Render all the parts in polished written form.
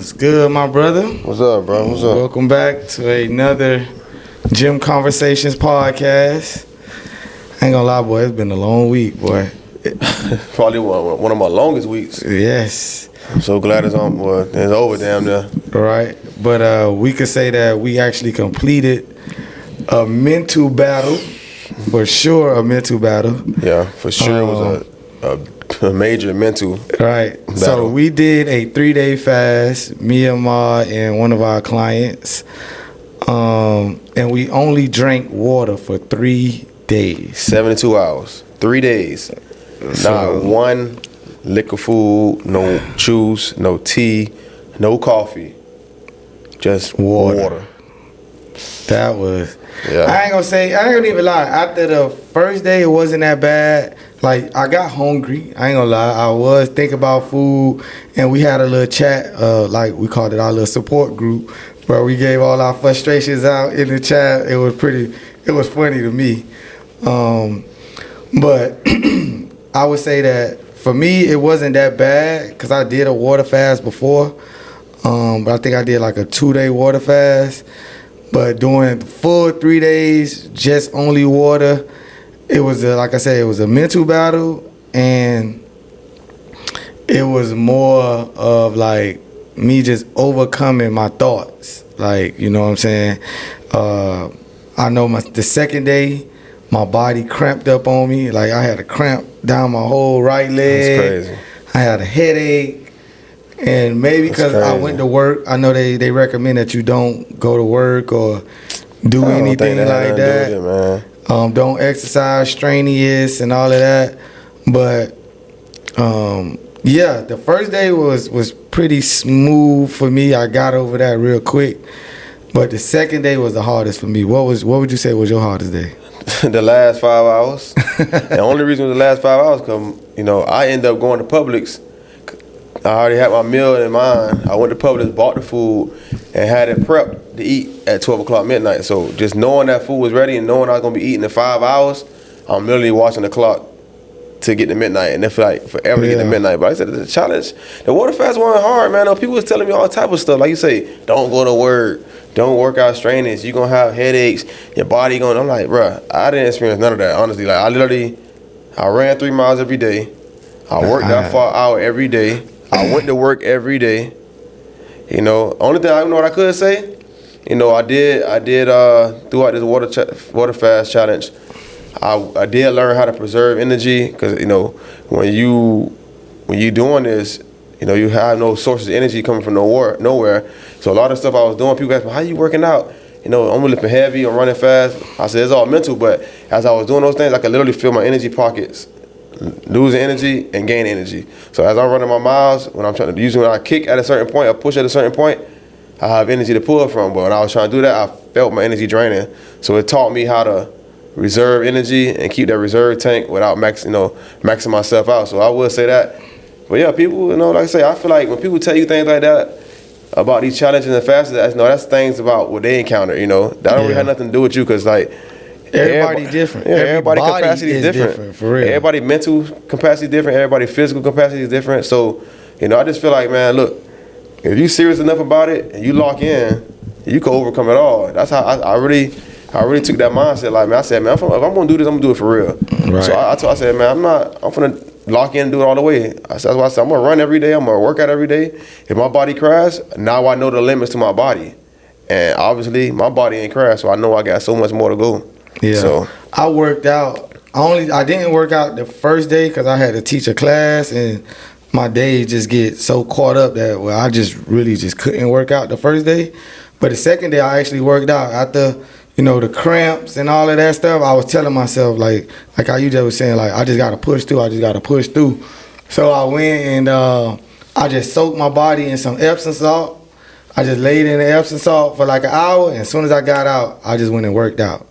What's good, my brother? What's up, bro? What's up? Welcome back to another Gym Conversations podcast. I ain't gonna lie, boy, it's been a long week, boy. Probably one of my longest weeks. Yes. I'm so glad it's on. Well, it's over, damn near. Right. But we could say that we actually completed a mental battle. For sure, a mental battle. Yeah, for sure it was a major mental right. battle. So we did a 3-day fast, me and Ma and one of our clients. And we only drank water for 3 days. 72 hours. 3 days. Not one liquor food, no juice, no tea, no coffee. Just water. That was... Yeah. I ain't gonna even lie. After the first day, it wasn't that bad. Like, I got hungry. I ain't gonna lie. I was thinking about food, and we had a little chat, like we called it our little support group, where we gave all our frustrations out in the chat. It was funny to me. But I would say that for me, it wasn't that bad because I did a water fast before. But I think I did like a 2-day water fast. But doing the full 3 days, just only water, it was, like I said, it was a mental battle. And it was more of like me just overcoming my thoughts. Like, you know what I'm saying? I know the second day, my body cramped up on me. Like, I had a cramp down my whole right leg. That's crazy. I had a headache. And maybe because I went to work, I know they recommend that you don't go to work or do anything like that. Don't exercise, strenuous, and all of that. But yeah, the first day was pretty smooth for me. I got over that real quick. But the second day was the hardest for me. What would you say was your hardest day? The last 5 hours. The only reason it was the last 5 hours because I ended up going to Publix. I already had my meal in mind. I went to Publix, bought the food, and had it prepped to eat at 12 o'clock midnight. So just knowing that food was ready and knowing I was going to be eating in 5 hours, I'm literally watching the clock to get to midnight. And it felt like forever to get to midnight. But I said, the challenge, the water fast wasn't hard, man. People was telling me all type of stuff. Like you say, don't go to work. Don't work out strenuous. You're going to have headaches. Your body going. I'm like, bruh, I didn't experience none of that, honestly. Like, I ran 3 miles every day. I worked out for an hour every day. I went to work every day. Only thing I know what I could say, I did throughout this water fast challenge, I did learn how to preserve energy because when you doing this, you have no sources of energy coming from nowhere. So a lot of stuff I was doing, people ask me, how you working out? I'm lifting heavy, I'm running fast. I said it's all mental, but as I was doing those things, I could literally feel my energy pockets losing energy and gain energy. So as I'm running my miles, when I kick at a certain point or push at a certain point, I have energy to pull from. But when I was trying to do that, I felt my energy draining. So it taught me how to reserve energy and keep that reserve tank without maxing myself out. So I would say that. But yeah, people, like I say, I feel like when people tell you things like that about these challenges and fasts, that's things about what they encounter. That don't really have nothing to do with you because Everybody different. Yeah, everybody capacity is different. For real. Everybody mental capacity is different. Everybody physical capacity is different. So, I just feel like, man, look, if you serious enough about it and you lock in, you can overcome it all. That's how I really took that mindset. Like, man, I said, man, if I'm gonna do this, I'm gonna do it for real. Right. So I said, man, I'm gonna lock in and do it all the way. That's why I said I'm gonna run every day. I'm gonna work out every day. If my body crashes, now I know the limits to my body, and obviously my body ain't crashed, so I know I got so much more to go. Yeah, so I worked out. I didn't work out the first day because I had to teach a class, and my days just get so caught up that I just really couldn't work out the first day. But the second day, I actually worked out after the cramps and all of that stuff. I was telling myself like how you just was saying, like, I just gotta push through. I just gotta push through. So I went and I just soaked my body in some Epsom salt. I just laid in the Epsom salt for like an hour, and as soon as I got out, I just went and worked out.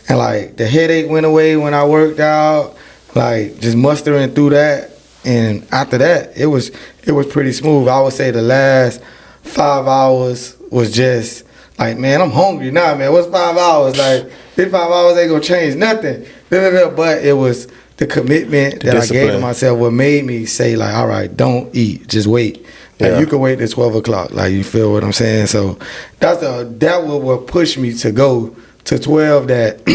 And like the headache went away when I worked out, like just mustering through that. And after that, it was pretty smooth. I would say the last 5 hours was just like, man, I'm hungry now, man. What's 5 hours? Like, these 5 hours ain't gonna change nothing. But it was the commitment that I gave to myself what made me say, like, all right, don't eat, just wait. Like, Yeah. you can wait till 12 o'clock. Like, you feel what I'm saying? So that what pushed me to go to 12, that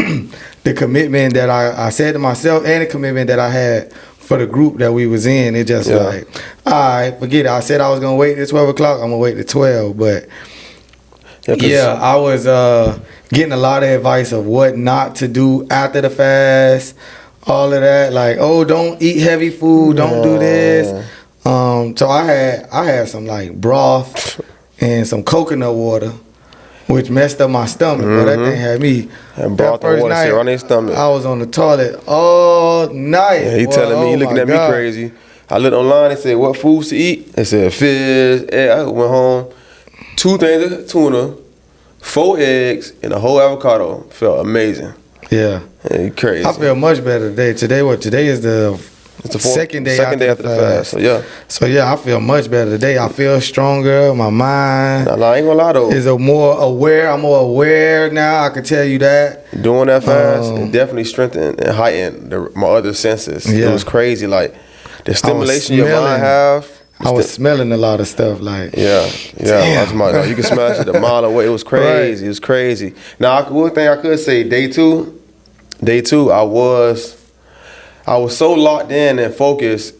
the commitment that I said to myself and the commitment that I had for the group that we was in, it just like, all right, forget it. I said I was going to wait till 12 o'clock. I'm going to wait till 12. But, yeah, I was getting a lot of advice of what not to do after the fast, all of that. Like, oh, don't eat heavy food. Don't do this. So I had some like broth and some coconut water, which messed up my stomach. But that thing had me. And broth that first and water night, sit on their stomach. I was on the toilet all night. Yeah, he boy. telling me, he Oh, looking my at me God. crazy. I looked online, they said, what foods to eat? They said fish, egg. I went home, 2 things of tuna, 4 eggs, and a whole avocado. Felt amazing. Yeah. Yeah, crazy. I feel much better today. Today is the It's the second day after the fast. So yeah. So yeah, I feel much better today. I feel stronger. My mind Nah, I ain't gonna lie though. is more aware. I'm more aware now. I can tell you that. Doing that fast, it definitely strengthened and heightened my other senses. Yeah. It was crazy. Like the stimulation your mind have. I was smelling a lot of stuff. Like, Yeah. damn. You can smell it a mile away. It was crazy. Right. It was crazy. Now, one thing I could say, day two, I was so locked in and focused,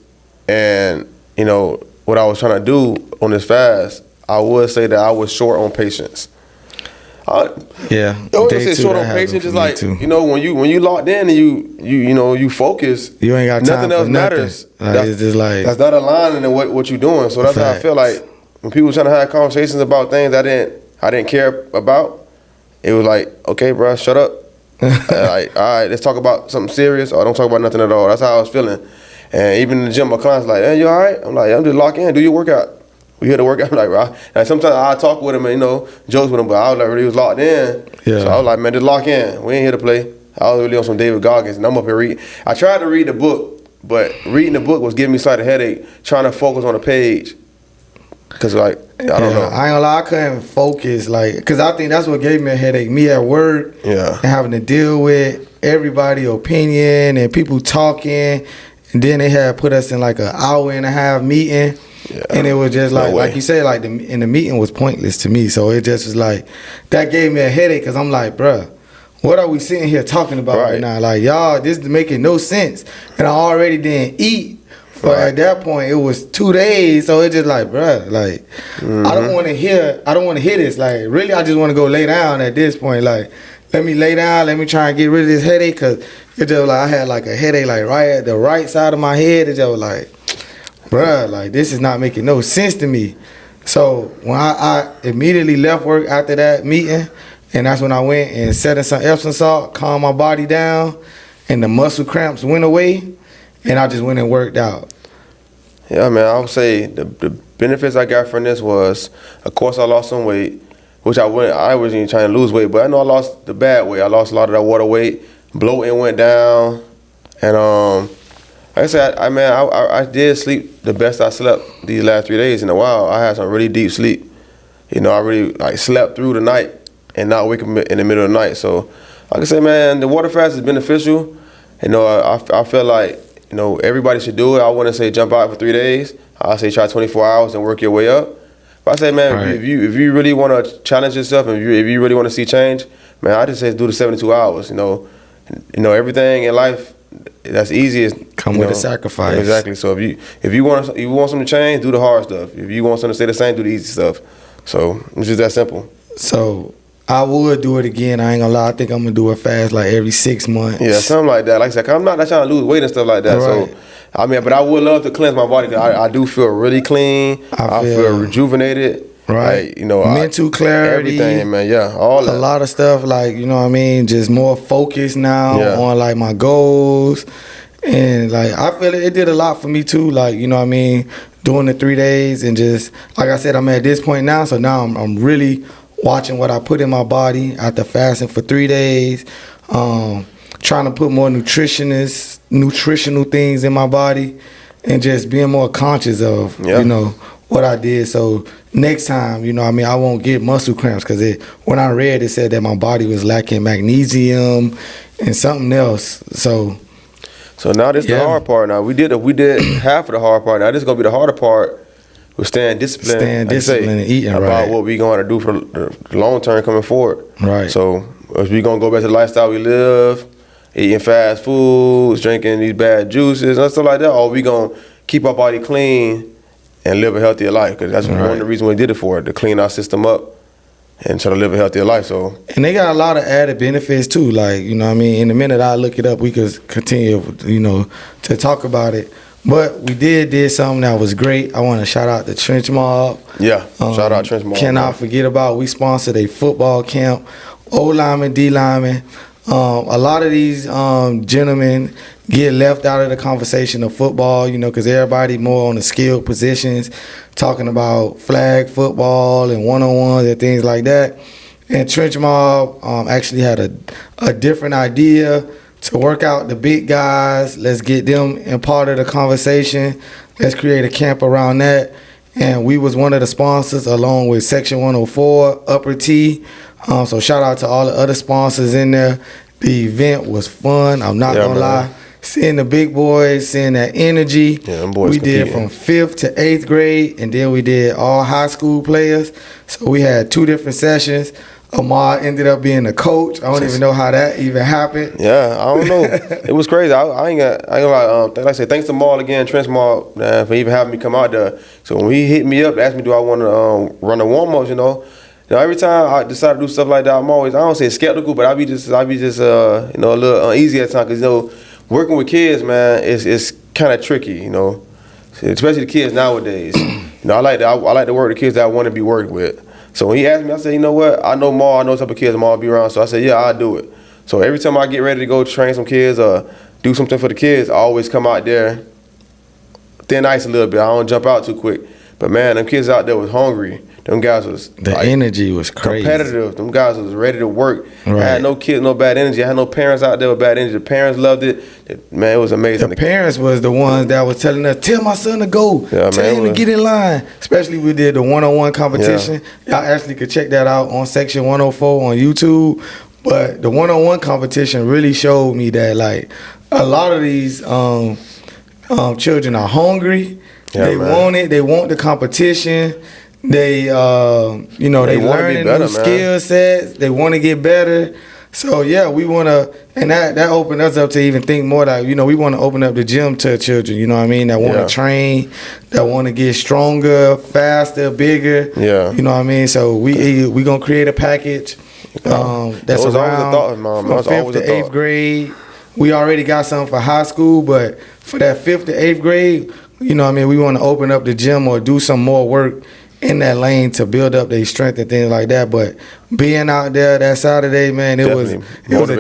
and you know what I was trying to do on this fast. I would say that I was short on patience. Yeah. I was Day say two, short that on happened patience, for just me like too. you know when you locked in and you focus. You ain't got time nothing for else nothing. matters. Like, it's just like, That's not aligning in what you're doing. So that's how I feel Facts. like when people trying to have conversations about things I didn't care about. It was like, okay, bro, shut up. Like, all right, let's talk about something serious, or don't talk about nothing at all. That's how I was feeling. And even in the gym, my clients like, hey, you all right? I'm like, I'm just locked in. Do your workout. We here to work out. I'm like, bro. And sometimes I talk with him and jokes with him, but I was like, really was locked in. Yeah. So I was like, man, just lock in. We ain't here to play. I was really on some David Goggins, and I'm up here reading. I tried to read the book, but reading the book was giving me slight headache. Trying to focus on the page, cause like I don't know. I ain't gonna lie, I couldn't focus, like, cause I think that's what gave me a headache. Me at work, Yeah. and having to deal with everybody's opinion and people talking, and then they had put us in like an hour-and-a-half meeting, and it was just like you say, like the meeting was pointless to me. So it just was like that gave me a headache, cause I'm like, bruh, what are we sitting here talking about right now? Like, y'all, this is making no sense, and I already didn't eat. But at that point, it was 2 days, so it's just like, bruh, like, I don't want to hear this. Like, really, I just want to go lay down at this point. Like, let me lay down, let me try and get rid of this headache, because it just like, I had like a headache, like, right at the right side of my head. It just was like, bruh, like, this is not making no sense to me. So when I immediately left work after that meeting, and that's when I went and set in some Epsom salt, calmed my body down, and the muscle cramps went away. And I just went and worked out. Yeah, man, I would say the benefits I got from this was, of course, I lost some weight, which I wasn't trying to lose weight, but I know I lost the bad weight. I lost a lot of that water weight. Bloating went down. And like I said, I did sleep the best I slept these last 3 days in a while. I had some really deep sleep. You know, I really like slept through the night and not wake up in the middle of the night. So, like I said, man, the water fast is beneficial. You know, I feel like, you know, everybody should do it. I wouldn't say jump out for 3 days. I say try 24 hours and work your way up. But I say, man, Right. if you really want to challenge yourself, and if you really want to see change, man, I just say do the 72 hours. You know, everything in life that's easy is Come with a sacrifice. Exactly. So if you want something to change, do the hard stuff. If you want something to stay the same, do the easy stuff. So it's just that simple. So I would do it again. I ain't gonna lie. I think I'm gonna do it fast, like every 6 months. Yeah, something like that. Like I said, I'm not trying to lose weight and stuff like that. Right. So, I mean, but I would love to cleanse my body, 'cause I do feel really clean. I feel rejuvenated. Right. Like, you know, mental clarity. Everything, man. Yeah, all that. A lot of stuff, like, you know what I mean? Just more focused now on like my goals. And like, I feel it did a lot for me too. Like, you know what I mean? Doing the 3 days, and just, like I said, I'm at this point now. So now I'm really watching what I put in my body after fasting for 3 days. Trying to put more nutritional things in my body, and just being more conscious of, you know, what I did. So next time, you know what I mean, I won't get muscle cramps, because when I read, it said that my body was lacking magnesium and something else. So now this is the hard part. Now we did half of the hard part. Now this is gonna be the harder part, we're staying disciplined. Staying disciplined and eating about right. what we going to do for the long term coming forward. Right. So if we gonna go back to the lifestyle we live, eating fast foods, drinking these bad juices and stuff like that, or we gonna keep our body clean and live a healthier life? Because that's one of the reasons we did it for, to clean our system up and try to live a healthier life. So, and they got a lot of added benefits too. Like, you know what I mean? In a minute I look it up, we could continue, you know, to talk about it. But we did something that was great. I want to shout out the Trench Mob. Yeah, shout out Trench Mob. Cannot forget about, we sponsored a football camp, O lineman, D lineman. A lot of these gentlemen get left out of the conversation of football, you know, because everybody more on the skilled positions, talking about flag football and one-on-ones and things like that. And Trench Mob actually had a different idea to work out the big guys. Let's get them in part of the conversation. Let's create a camp around that. And we was one of the sponsors along with Section 104, Upper T. So shout out to all the other sponsors in there. The event was fun. I'm not gonna lie. Seeing the big boys, seeing that energy. Yeah, them boys we did from 5th to 8th grade, and then we did all high school players. So we had 2 different sessions. Amar ended up being the coach. I don't even know how that even happened. Yeah, I don't know. It was crazy. I ain't gonna lie. Like I said, thanks to Maul again, Trench Maul, for even having me come out there. So when he hit me up, asked me, do I want to run the warm-ups, you know. Every time I decide to do stuff like that, I'm always, I don't say skeptical, but I be just you know, a little uneasy at times, because, you know, working with kids, man, it's kind of tricky, you know, especially the kids nowadays. You know, I like to work with the kids that I want to be worked with. So when he asked me, I said, you know what, I know Maul, I know what type of kids Maul be around, so I said, yeah, I'll do it. So every time I get ready to go train some kids or do something for the kids, I always come out there thin ice a little bit. I don't jump out too quick. But man, them kids out there was hungry. Them guys was energy was crazy. Competitive. Them guys was ready to work. Right. I had no kids, no bad energy. I had no parents out there with bad energy. The parents loved it. Man, it was amazing. The parents was the ones that was telling us, tell my son to go. Yeah, tell him to get in line. Especially we did the one-on-one competition. Yeah. Y'all actually could check that out on Section 104 on YouTube. But the one-on-one competition really showed me that, like, a lot of these children are hungry. Yeah, they want it. They want the competition. They, you know, they learning new skill sets. They want to get better. So yeah, we want to, and that opened us up to even think more that, you know, we want to open up the gym to children. You know what I mean? That want to train, that want to get stronger, faster, bigger. Yeah. You know what I mean? So we gonna create a package that's around from 5th to 8th grade. We already got something for high school, but for that 5th to 8th grade, you know what I mean, we want to open up the gym or do some more work in that lane to build up their strength and things like that. But being out there that Saturday, man, it was a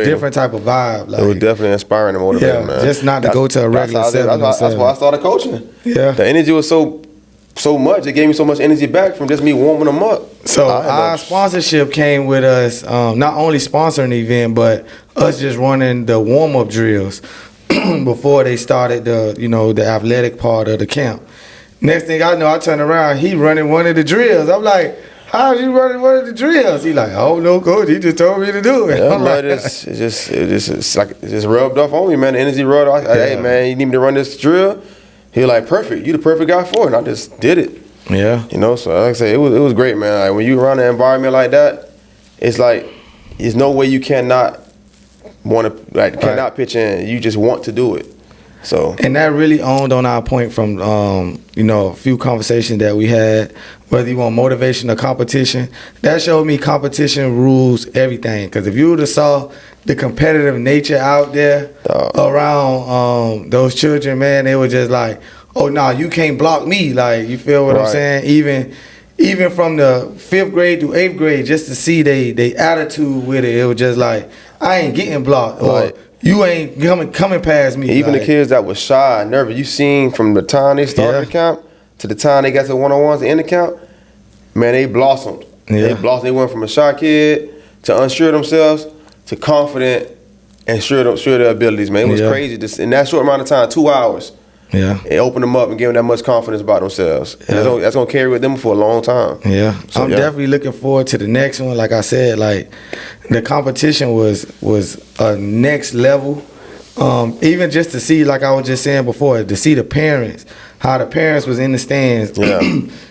different type of vibe. Like, it was definitely inspiring and motivating, man. Just not to go to a regular 7. That's why I started coaching. Yeah. The energy was so much. It gave me so much energy back from just me warming them up. So our sponsorship came with us, not only sponsoring the event, but us just running the warm-up drills before they started the athletic part of the camp. Next thing I know, I turn around, he running one of the drills. I'm like, how's he running one of the drills? He like, oh no, coach, he just told me to do it. Yeah, man, it's just rubbed off on me, man. The energy rubbed off. Hey, man, you need me to run this drill? He like, perfect. You the perfect guy for it. And I just did it. Yeah. You know, so like I say, it was great, man. Like, when you around an environment like that, it's like, there's no way you cannot pitch in. You just want to do it. So, and that really owned on our point from a few conversations that we had, whether you want motivation or competition. That showed me competition rules everything. Because if you would have saw the competitive nature out there around those children, man, they were just like, oh no, you can't block me. Like, you feel what I'm saying? Even from the 5th grade to 8th grade, just to see they attitude with it, it was just like, I ain't getting blocked. Or you ain't coming past me. Even the kids that was shy, nervous, you seen from the time they started the camp to the time they got to one-on-ones in the camp, man, they blossomed. Yeah. They blossomed. They went from a shy kid to unsure of themselves to confident and sure their abilities, man. It was crazy. Just in that short amount of time, 2 hours. Yeah. It opened them up and gave them that much confidence about themselves. Yeah. That's gonna carry with them for a long time. Yeah. So, I'm definitely looking forward to the next one. Like I said, like, the competition was a next level. Even just to see, like I was just saying before, to see the parents, how the parents was in the stands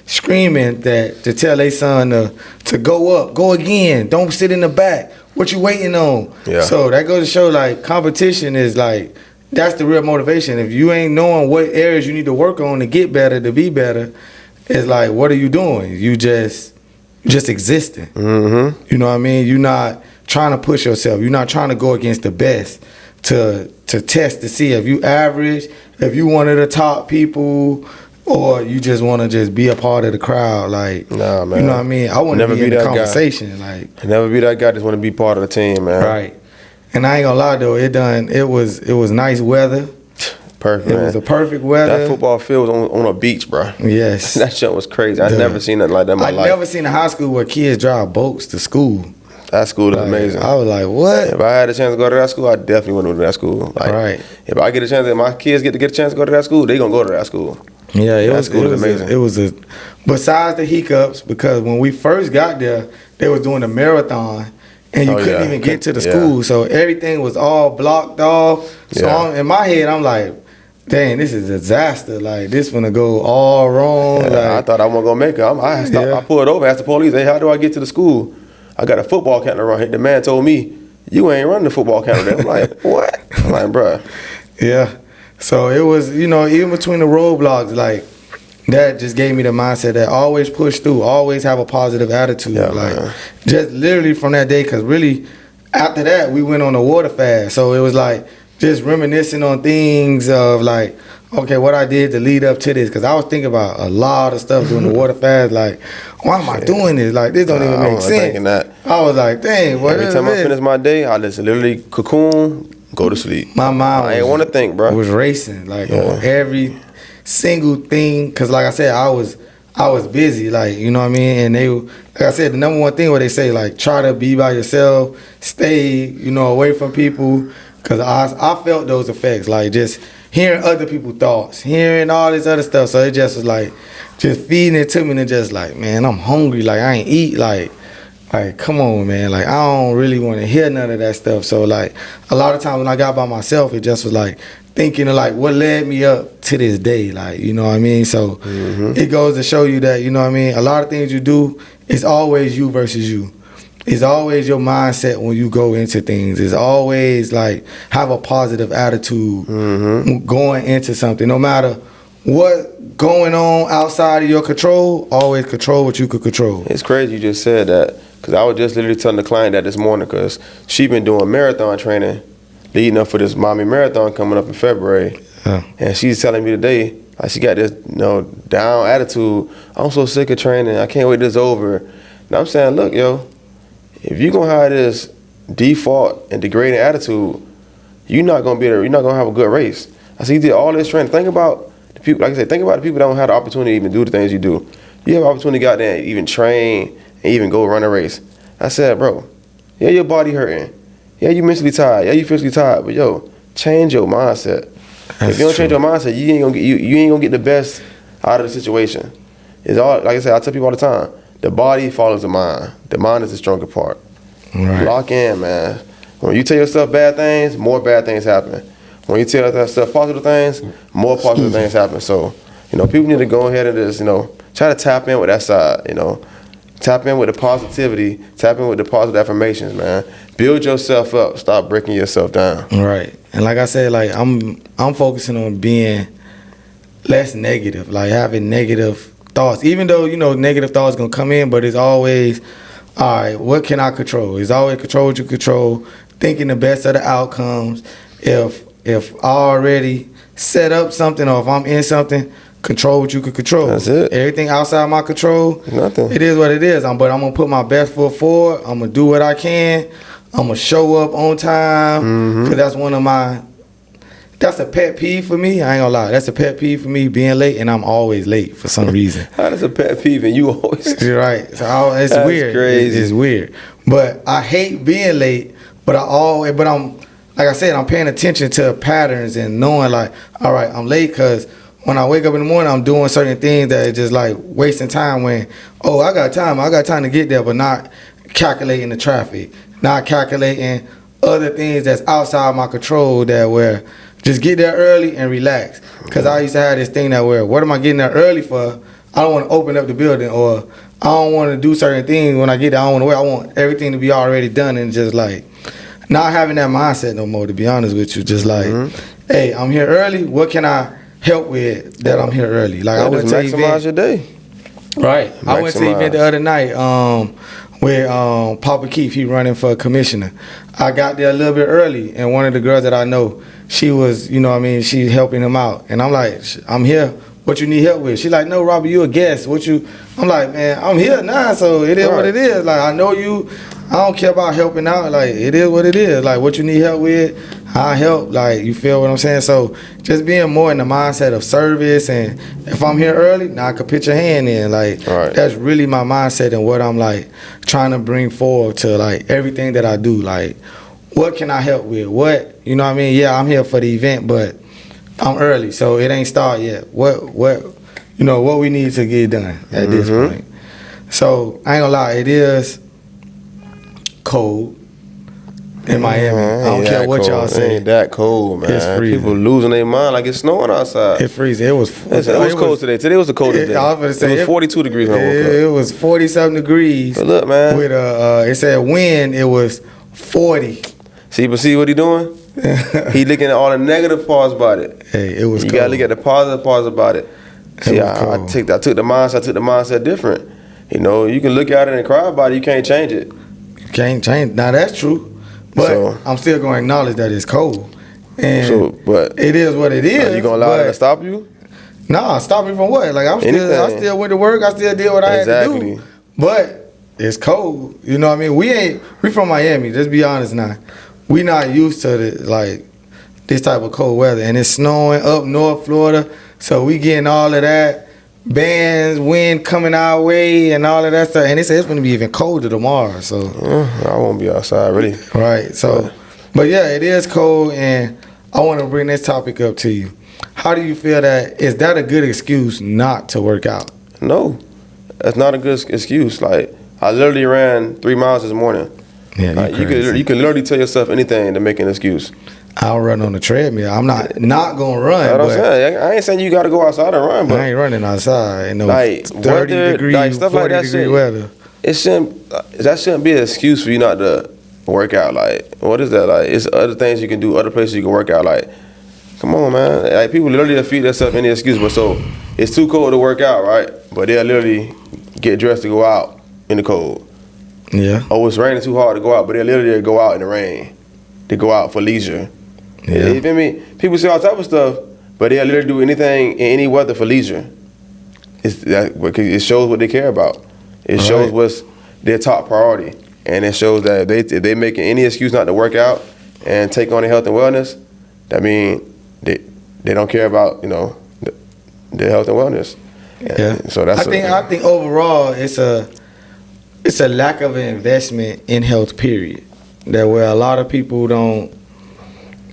screaming that to tell their son to go up, go again, don't sit in the back. What you waiting on? Yeah. So that goes to show like competition is like that's the real motivation. If you ain't knowing what areas you need to work on to get better, to be better, it's like what are you doing? You just existing. Mm-hmm. You know what I mean? You're not trying to push yourself. You're not trying to go against the best to test to see if you average, if you one of the top people, or you just want to just be a part of the crowd. Like, nah, man. You know what I mean? I want to be in the conversation. Like, never be that guy. Just want to be part of the team, man. Right. And I ain't gonna lie though, it was nice weather. Perfect. It was a perfect weather. That football field was on a beach, bro. Yes. That shit was crazy. I never seen nothing like that in my life. I never seen a high school where kids drive boats to school. That school is amazing. I was like, what? If I had a chance to go to that school, I definitely want to go to that school. Like, right. If I get a chance, if my kids get a chance to go to that school, they gonna go to that school. Yeah, it was amazing. It was besides the hiccups, because when we first got there, they was doing a marathon. And you couldn't even get to the school, so everything was all blocked off. So in my head, I'm like, dang, this is a disaster. Like, this gonna go all wrong. Like, I thought I wasn't gonna make it. I pulled over, asked the police, hey, how do I get to the school? I got a football camp to run. The man told me, you ain't running the football camp today. I'm like, what? I'm like, bruh. Yeah. So it was, even between the roadblocks, like, that just gave me the mindset that always push through, always have a positive attitude. Yeah, like, man. Just literally from that day, because really, after that, we went on a water fast. So it was like, just reminiscing on things of like, okay, what I did to lead up to this. Because I was thinking about a lot of stuff during the water fast. Like, why am I doing this? Like, this don't even make sense. Thinking that. I was like, dang. What Every time I finish my day, I just literally cocoon, go to sleep. My mind I ain't want to think, bro. It was racing. Like, on every single thing. Because like I said, I was busy. Like, you know what I mean? And like I said, the number one thing where they say, like, try to be by yourself, stay, away from people. Because I felt those effects, like just hearing other people's thoughts, hearing all this other stuff. So it just was like, just feeding it to me and just like, man, I'm hungry. Like, I ain't eat. Like, come on, man. Like, I don't really want to hear none of that stuff. So, like, a lot of times when I got by myself, it just was like thinking of like what led me up to this day. Like, you know what I mean? So it goes to show you that, you know what I mean? A lot of things you do, it's always you versus you. It's always your mindset when you go into things. It's always like have a positive attitude going into something. No matter what going on outside of your control, always control what you could control. It's crazy you just said that, because I was just literally telling the client that this morning, because she been doing marathon training leading up for this Miami Marathon coming up in February. And she's telling me today, like, she got this down attitude. I'm so sick of training. I can't wait this over. And I'm saying, look, yo, if you're gonna have this default and degrading attitude, you're not gonna have a good race. I see you did all this training. Think about the people, like I said, think about the people that don't have the opportunity to even do the things you do. You have the opportunity to go out there and even train and even go run a race. I said, bro, yeah, your body hurting. Yeah, you mentally tired. Yeah, you physically tired. But yo, change your mindset. If you don't change your mindset, you ain't gonna get the best out of the situation. It's all, like I said, I tell people all the time, the body follows the mind. The mind is the stronger part. Right. Lock in, man. When you tell yourself bad things, more bad things happen. When you tell yourself positive things, more positive things happen. So, people need to go ahead and just, try to tap in with that side, Tap in with the positivity. Tap in with the positive affirmations, man. Build yourself up. Stop breaking yourself down. Right. And like I said, like I'm focusing on being less negative, like having negative thoughts. Even though, negative thoughts gonna come in, but it's always, all right, what can I control? It's always control what you control, thinking the best of the outcomes. If I already set up something, or if I'm in something, control what you can control. That's it. Everything outside my control, nothing. It is what it is. But I'm gonna put my best foot forward. I'm gonna do what I can. I'm gonna show up on time, because that's one of my. That's a pet peeve for me. I ain't gonna lie. That's a pet peeve for me, being late, and I'm always late for some reason. How that's a pet peeve and you always? You're right. So it's that's weird. Crazy. It's weird. But I hate being late. But I'm like I said, I'm paying attention to patterns and knowing like, all right, I'm late because when I wake up in the morning, I'm doing certain things that are just like wasting time. When I got time to get there, but not calculating the traffic, not calculating other things that's outside my control that where Just get there early and relax. Because I used to have this thing that where, what am I getting there early for? I don't want to open up the building, or I don't want to do certain things when I get there. I don't want to wait. I want everything to be already done, and just like not having that mindset no more, to be honest with you. Just like, hey, I'm here early. What can I help with that I'm here early? Like, I went to maximize your day. Right. I went to the event the other night with Papa Keith. He running for commissioner. I got there a little bit early, and one of the girls that I know, she was, you know what I mean, she helping him out. And I'm like, I'm here. What you need help with? She like, no, Robbie, you a guest. I'm like, man, I'm here now, so it is what it is. Like, I know you. I don't care about helping out. Like, it is what it is. Like, what you need help with, I help. Like, you feel what I'm saying? So just being more in the mindset of service, and if I'm here early, now I can put your hand in. Like, that's really my mindset and what I'm like trying to bring forward to like everything that I do. Like, what can I help with? What, you know what I mean? Yeah, I'm here for the event, but I'm early, so it ain't start yet. What you know, what we need to get done at this point. So I ain't gonna lie, it is cold in Miami. I don't care what y'all say. It ain't that cold, man. It's freezing. People losing their mind like it's snowing outside. It's freezing. It was cold today. Today was the coldest day. I was gonna say it was 42 degrees when I woke up. It was 47 degrees. But look, man. With it said wind, it was 40. See what he doing? He looking at all the negative parts about it. Hey, it was You cold. gotta look at the positive parts about it. See, I took the mindset different. You know, you can look at it and cry about it. You can't change it. You can't change. Now that's true, but I'm still going to acknowledge that it's cold. And but it is what it is. Are you gonna allow it to stop you? Nah, stop me from what? Like I still went to work. I still did what I had to do. But it's cold. You know what I mean? We from Miami. Let's be honest now. We not used to this type of cold weather, and it's snowing up north Florida. So we getting all of that bands, wind coming our way, and all of that stuff. And they say it's gonna be even colder tomorrow. So I won't be outside really. Right. So, but yeah, it is cold, and I want to bring this topic up to you. How do you feel is that a good excuse not to work out? No, that's not a good excuse. Like I literally ran 3 miles this morning. Yeah, you can literally tell yourself anything to make an excuse. I'll run on the treadmill. I'm not gonna run. That's what I'm saying. I ain't saying you got to go outside and run, but I ain't running outside. Like 30 degrees, like stuff 40 like that degree weather. That shouldn't be an excuse for you not to work out. Like, what is that? Like, it's other things you can do, other places you can work out. Like, come on, man. Like, people literally feed themselves any excuse. But so it's too cold to work out, right? But they'll literally get dressed to go out in the cold. Yeah. Oh, it's raining too hard to go out, but they'll literally go out in the rain. They go out for leisure. Yeah. You feel me? People say all type of stuff, but they'll literally do anything in any weather for leisure. Because it shows what they care about. It shows what's their top priority. And it shows that if they making any excuse not to work out and take on their health and wellness, that means they don't care about, their health and wellness. Yeah. So that's I think overall it's a lack of investment in health, period. That where a lot of people don't,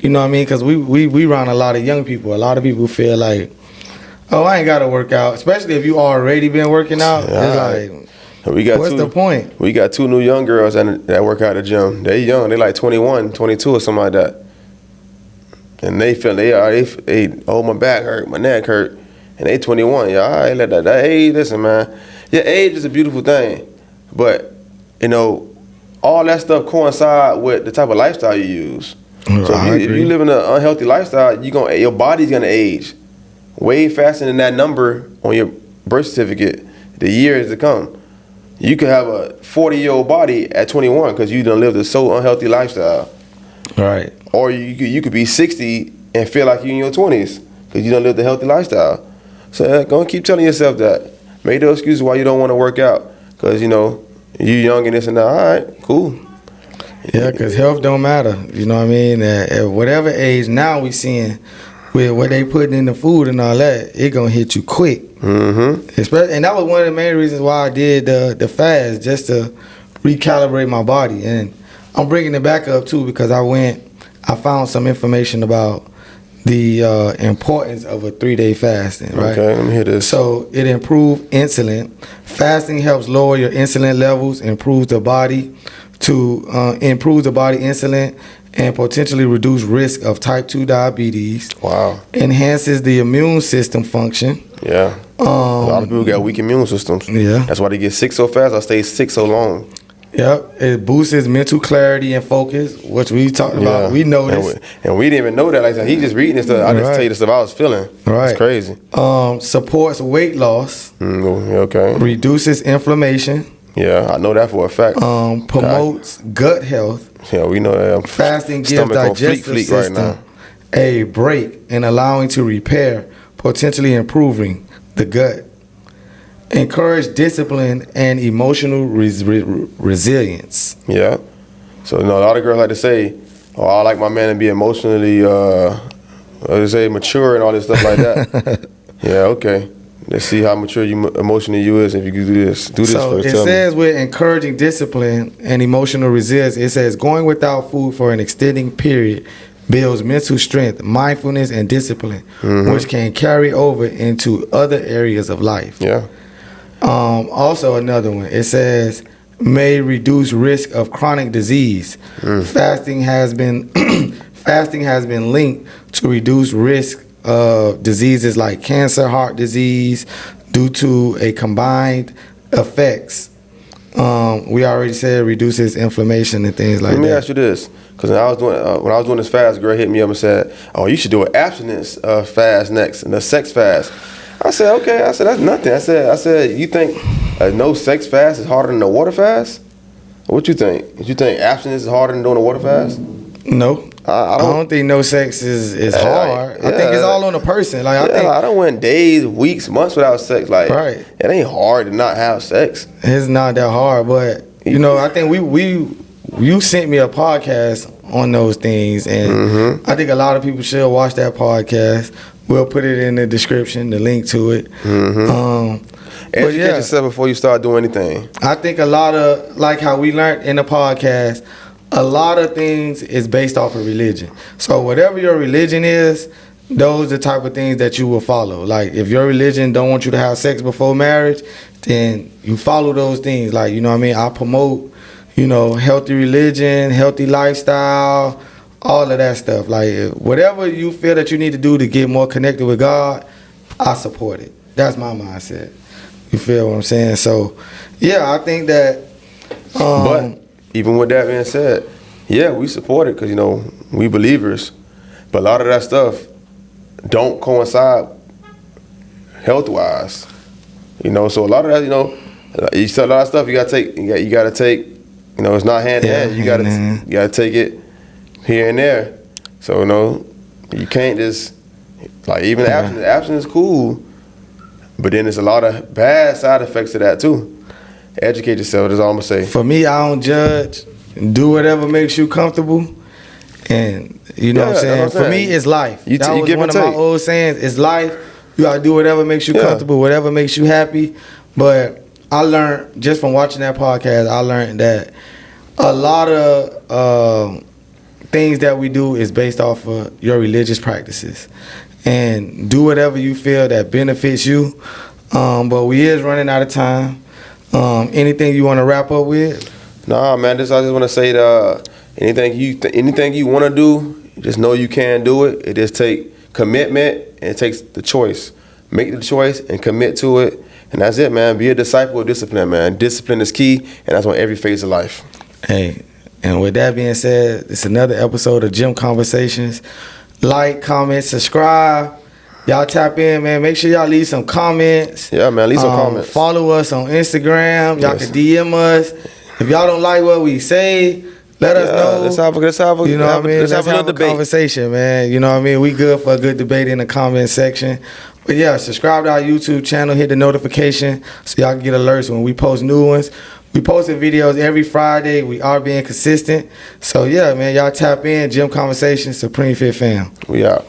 you know what I mean? Because we run a lot of young people. A lot of people feel like, oh, I ain't got to work out. Especially if you already been working out. It's like, what's the point? We got 2 new young girls that work out at the gym. They young. They like 21, 22 or something like that. And they feel oh, my back hurt, my neck hurt. And they 21. Yeah, all right, let that age, listen, man. Your age is a beautiful thing. But, all that stuff coincide with the type of lifestyle you use. So if you live in an unhealthy lifestyle, your body's gonna age way faster than that number on your birth certificate. The years to come, you could have a 40-year-old body at 21 because you done lived a so unhealthy lifestyle. Right. Or you could be 60 and feel like you in your 20s because you done lived a healthy lifestyle. So go and keep telling yourself that. Make those excuses why you don't want to work out because you young and this and that. All right, cool. Yeah, because health don't matter. You know what I mean? At whatever age now we seeing with what they putting in the food and all that, it going to hit you quick. Mm-hmm. And that was one of the main reasons why I did the fast, just to recalibrate my body. And I'm bringing it back up, too, because I found some information about the importance of a 3-day fasting, right? Okay, let me hear this. So it improves insulin. Fasting helps lower your insulin levels, improves the body insulin, and potentially reduce risk of type 2 diabetes. Wow. Enhances the immune system function. Yeah. A lot of people got weak immune systems. Yeah. That's why they get sick so fast or stay sick so long. Yep. It boosts mental clarity and focus, which we talked about. We know this. And we didn't even know that. Like I said, he just reading this stuff. I just tell you the stuff I was feeling. Right. It's crazy. Supports weight loss. Okay. Reduces inflammation. Yeah, I know that for a fact. Promotes gut health. Yeah, we know that. Fasting gives digestive system right now. a break and allowing to repair, potentially improving the gut. Encourage discipline and emotional resilience. Yeah. So, a lot of girls like to say, "Oh, I like my man to be emotionally, mature and all this stuff like that." Yeah. Okay. Let's see how mature emotionally you is if you can do this. Do this so first. It says with encouraging discipline and emotional resilience, it says going without food for an extended period builds mental strength, mindfulness, and discipline, which can carry over into other areas of life. Yeah. Also another one, it says may reduce risk of chronic disease. Fasting has been linked to reduce risk of diseases like cancer, heart disease, due to a combined effects. We already said reduces inflammation and things like that. Let me ask you this, because when I was doing this fast, a girl hit me up and said, "Oh, you should do an abstinence fast next, and a sex fast." I said, "Okay." I said, "That's nothing." I said, "You think a no sex fast is harder than a water fast? What you think? You think abstinence is harder than doing a water fast?" No. I don't think no sex is hard. I think it's all on the person. Like I don't went days, weeks, months without sex. Like right. It ain't hard to not have sex. It's not that hard, but I think you sent me a podcast on those things, and I think a lot of people should watch that podcast. We'll put it in the description, the link to it. Educate yourself before you start doing anything. I think a lot of, like how we learned in the podcast, a lot of things is based off of religion. So whatever your religion is, those are the type of things that you will follow. Like if your religion don't want you to have sex before marriage, then you follow those things. Like, I promote, healthy religion, healthy lifestyle, all of that stuff. Like whatever you feel that you need to do to get more connected with God, I support it. That's my mindset. You feel what I'm saying? So yeah, I think that but even with that being said, yeah, we support it because, we believers. But a lot of that stuff don't coincide health-wise. So a lot of that, you said a lot of stuff you got to take. You got to take, it's not hand-in-hand. You got to take it here and there. So, you can't just, like, even abstinence is cool, but then there's a lot of bad side effects to that, too. Educate yourself, that's all I'm going to say. For me, I don't judge. Do whatever makes you comfortable. And you know what I'm saying? For me, it's life. That was one of my old sayings. It's life. You got to do whatever makes you comfortable, whatever makes you happy. But I learned, just from watching that podcast, I learned that a lot of things that we do is based off of your religious practices. And do whatever you feel that benefits you. But we is running out of time. Anything you want to wrap up with? Nah, man. I just want to say that anything you want to do, just know you can do it. It just takes commitment and it takes the choice. Make the choice and commit to it, and that's it, man. Be a disciple of discipline, man. Discipline is key, and that's on every phase of life. Hey, and with that being said, it's another episode of Gym Conversations. Like, comment, subscribe. Y'all tap in, man. Make sure y'all leave some comments. Yeah, man. Leave some comments. Follow us on Instagram. Y'all can DM us. If y'all don't like what we say, let us know. Let's have a conversation, man. You know what I mean? We good for a good debate in the comment section. But yeah, subscribe to our YouTube channel. Hit the notification so y'all can get alerts when we post new ones. We posting videos every Friday. We are being consistent. So yeah, man, y'all tap in. Gym Conversations, Supreme Fit Fam. We out.